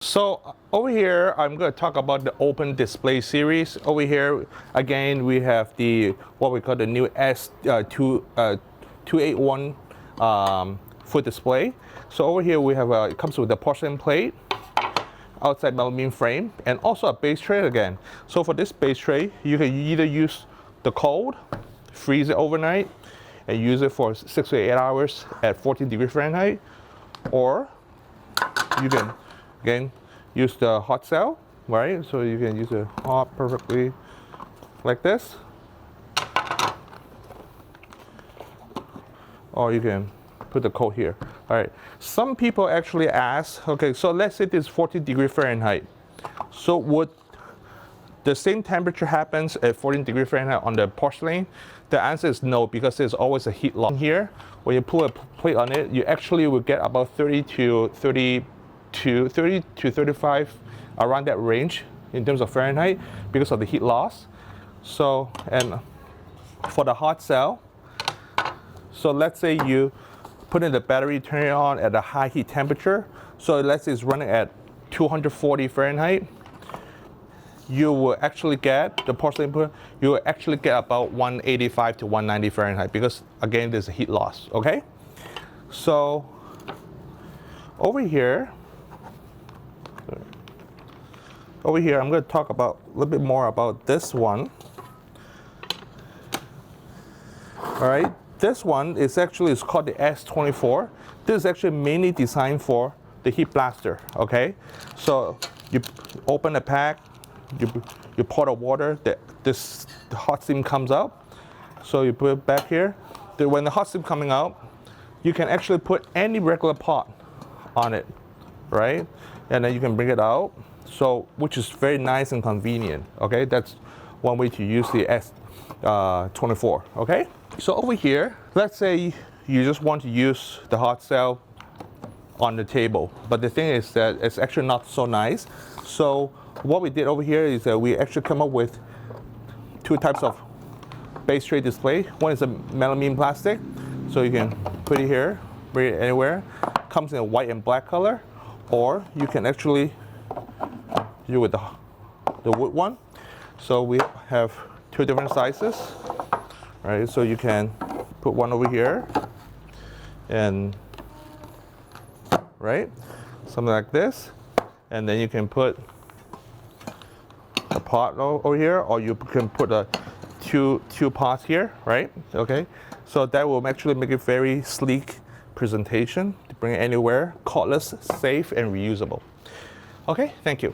So over here, I'm going to talk about the open display series. Over here, again, we have the what we call the new S281 foot display. So over here, we have it comes with a porcelain plate, outside melamine frame, and also a base tray again. So for this base tray, you can either use the cold, freeze it overnight, and use it for 6 to 8 hours at 14 degrees Fahrenheit, or you can again use the hot cell, right? So you can use it hot perfectly like this, or you can put the cold here. All right, some people actually ask, okay, so let's say this is 14 degrees Fahrenheit, so would the same temperature happens at 14 degrees Fahrenheit on the porcelain? The answer is no, because there's always a heat loss here. When you put a plate on it, you actually will get about 30 to 35, around that range in terms of Fahrenheit, because of the heat loss. So, and for the hot cell, so let's say you put in the battery, turn it on at a high heat temperature. So let's say it's running at 240 Fahrenheit. You will actually get, the porcelain put, you will actually get about 185 to 190 Fahrenheit, because again, there's a heat loss, okay? So over here, I'm going to talk about a little bit more about this one. All right, this one is actually, it's called the S24. This is actually mainly designed for the heat blaster, okay? So you open the pack, you pour the water, the hot steam comes out. So you put it back here. When the hot steam coming out, you can actually put any regular pot on it, right? And then you can bring it out. So, which is very nice and convenient, okay? That's one way to use the S24, okay? So over here, let's say you just want to use the hot cell on the table, but the thing is that it's actually not so nice. So what we did over here is that we actually come up with two types of base tray display. One is a melamine plastic, so you can put it here, bring it anywhere. Comes in a white and black color, or you can actually do with the wood one. So we have two different sizes, right? So you can put one over here, and right, something like this, and then you can put a pot over here, or you can put two pots here, right? Okay, so that will actually make it very sleek presentation to bring it anywhere, cordless, safe, and reusable. Okay, thank you.